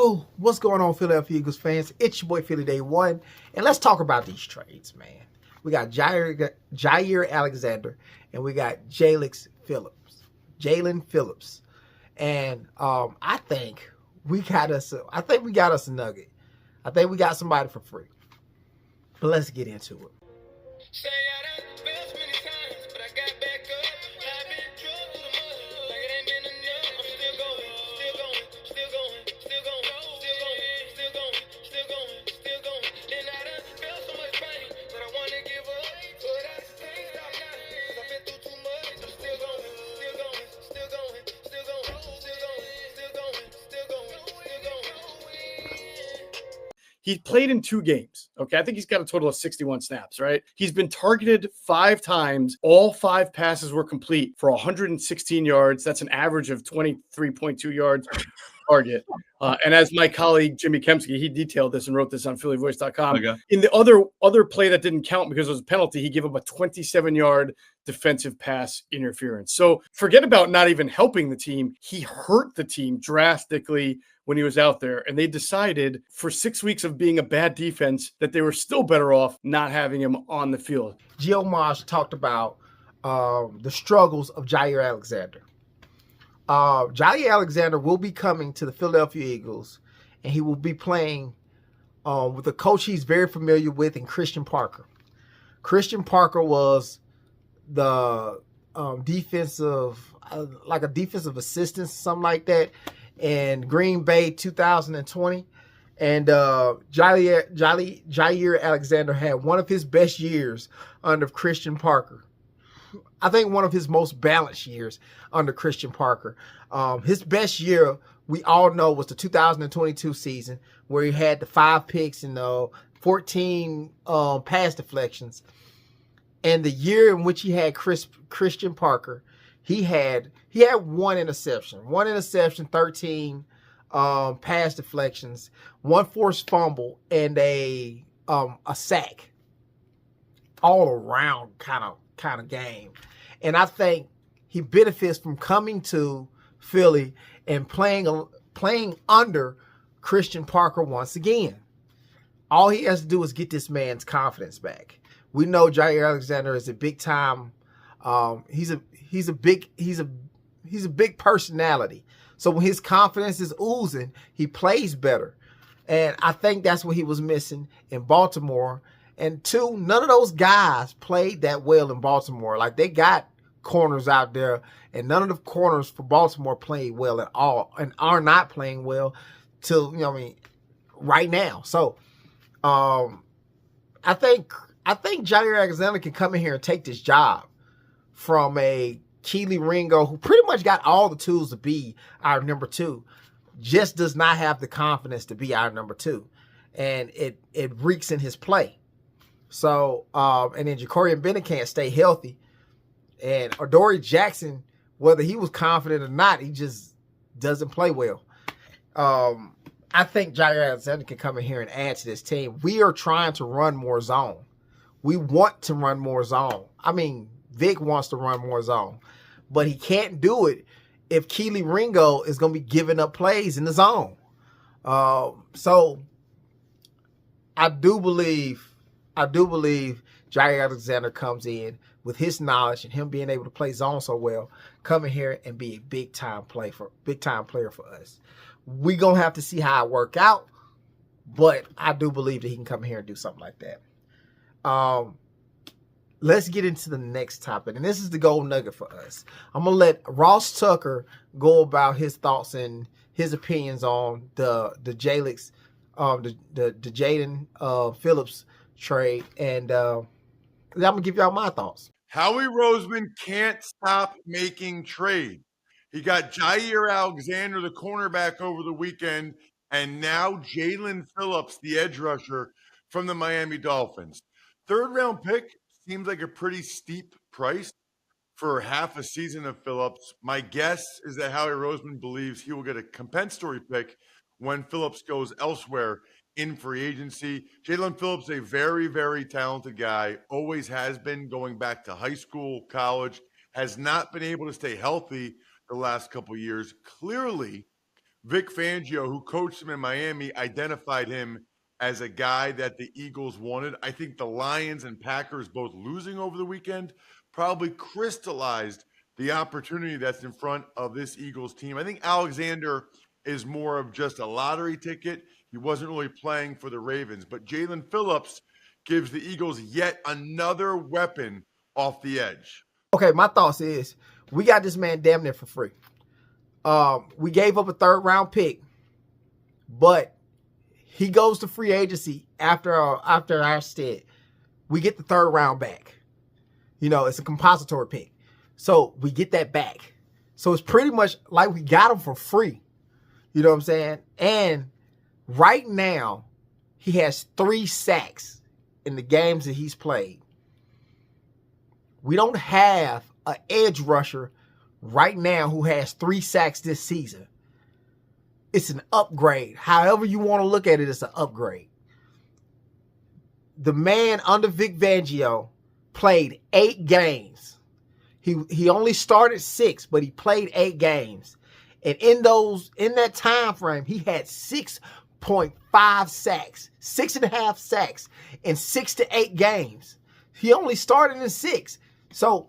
Yo, what's going on, Philadelphia Eagles fans? It's your boy Philly Day One, and let's talk about these trades, man. We got Jaire Alexander, and we got Jalen Phillips, and I think we got us. I think we got us a nugget. I think we got somebody for free. But let's get into it. Say I done fell many times, but I got back up. I've been drugged through the mud, like it ain't been enough. I'm still going, still going, still going, still going, still going, still going, still going, still going. And I done felt so much pain, but I wanna give up. But I can't stop now, cause I've been through too much. I'm still going, still going, still going, still going, still going, still going, still going, still going. He played in 2 games. Okay. I think he's got a total of 61 snaps, right? He's been targeted 5 times. All 5 passes were complete for 116 yards. That's an average of 23.2 yards target. And as my colleague Jimmy Kempski, he detailed this and wrote this on phillyvoice.com. Okay. In the other play that didn't count because it was a penalty, he gave up a 27-yard defensive pass interference. So forget about not even helping the team. He hurt the team drastically when he was out there, and they decided for 6 weeks of being a bad defense that they were still better off not having him on the field. Gio Marsh talked about the struggles of Jaire Alexander. Jaire Alexander will be coming to the Philadelphia Eagles, and he will be playing with a coach he's very familiar with in Christian Parker. Christian Parker was the defensive assistant, something like that, in Green Bay 2020. And Jaire Alexander had one of his best years under Christian Parker. I think one of his most balanced years under Christian Parker. His best year, we all know, was the 2022 season, where he had the 5 picks and 14 pass deflections. And the year in which he had Christian Parker, he had 1 interception, 13 pass deflections, 1 forced fumble, and a sack. All around kind of game. And I think he benefits from coming to Philly and playing under Christian Parker once again. All he has to do is get this man's confidence back. We know Jaire Alexander is a big time. He's a big personality. So when his confidence is oozing, he plays better. And I think that's what he was missing in Baltimore. And 2, none of those guys played that well in Baltimore. Like, they got corners out there, and none of the corners for Baltimore played well at all, and are not playing well till, right now. So, I think Jaire Alexander can come in here and take this job from a Kelee Ringo, who pretty much got all the tools to be our number 2, just does not have the confidence to be our number 2. And it reeks in his play. So, and then Ja'Cory Bennett can't stay healthy. And Adoree Jackson, whether he was confident or not, he just doesn't play well. I think Jaire Alexander can come in here and add to this team. We are trying to run more zone. We want to run more zone. I mean, Vic wants to run more zone. But he can't do it if Kelee Ringo is going to be giving up plays in the zone. So I do believe Jaire Alexander comes in with his knowledge and him being able to play zone so well, come in here and be a big time player for us. We're going to have to see how it work out, but I do believe that he can come here and do something like that. Let's get into the next topic, and this is the gold nugget for us. I'm going to let Ross Tucker go about his thoughts and his opinions on the Jaden Phillips trade, and I'm going to give y'all my thoughts. Howie Roseman can't stop making trades. He got Jaire Alexander, the cornerback, over the weekend, and now Jalen Phillips, the edge rusher from the Miami Dolphins. 3rd-round pick seems like a pretty steep price for half a season of Phillips. My guess is that Howie Roseman believes he will get a compensatory pick when Phillips goes elsewhere in free agency. Jalen Phillips, a very, very talented guy, always has been, going back to high school, college, has not been able to stay healthy the last couple of years. Clearly Vic Fangio, who coached him in Miami, identified him as a guy that the Eagles wanted. I think the Lions and Packers both losing over the weekend probably crystallized the opportunity that's in front of this Eagles team. I think Alexander is more of just a lottery ticket. He wasn't really playing for the Ravens, but Jalen Phillips gives the Eagles yet another weapon off the edge. Okay, my thoughts is we got this man damn near for free. We gave up a 3rd round pick, but he goes to free agency after our stead. We get the 3rd round back. You know, it's a compository pick. So we get that back. So it's pretty much like we got him for free. You know what I'm saying? And right now, he has 3 sacks in the games that he's played. We don't have an edge rusher right now who has 3 sacks this season. It's an upgrade. However you want to look at it, it's an upgrade. The man under Vic Fangio played 8 games. He only started 6, but he played 8 games. And in that time frame, he had 6.5 sacks, 6.5 sacks in 6 to 8 games. He only started in 6. So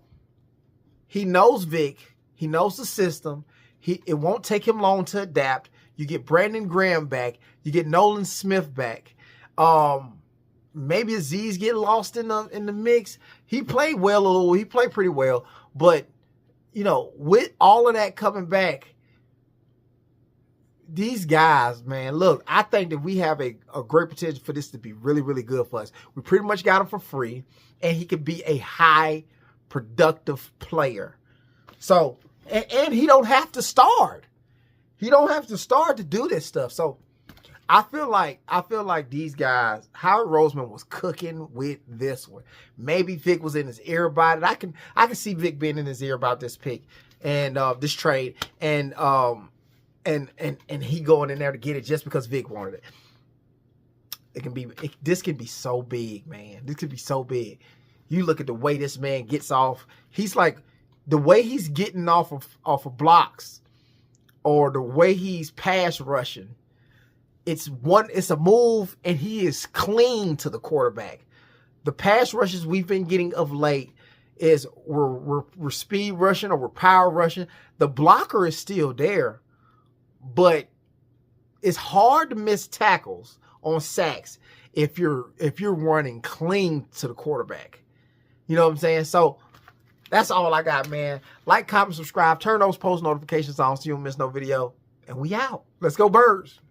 he knows Vic. He knows the system. It won't take him long to adapt. You get Brandon Graham back. You get Nolan Smith back. Maybe Azeez get lost in the mix. He played well a little. He played pretty well. But, you know, with all of that coming back, these guys, man, look, I think that we have a great potential for this to be really, really good for us. We pretty much got him for free, and he could be a high productive player. So, and he don't have to start. He don't have to start to do this stuff. So I feel like these guys, Howard Roseman was cooking with this one. Maybe Vic was in his ear about it. I can see Vic being in his ear about this pick and this trade and he going in there to get it just because Vic wanted it. This can be so big, man. This could be so big. You look at the way this man gets off. He's like the way he's getting off of blocks or the way he's pass rushing. It's a move, and he is clean to the quarterback. The pass rushes we've been getting of late is we're speed rushing or we're power rushing. The blocker is still there, but it's hard to miss tackles on sacks if you're running clean to the quarterback. You know what I'm saying? So that's all I got, man. Like, comment, subscribe, turn those post notifications on so you don't miss no video, and we out. Let's go Birds.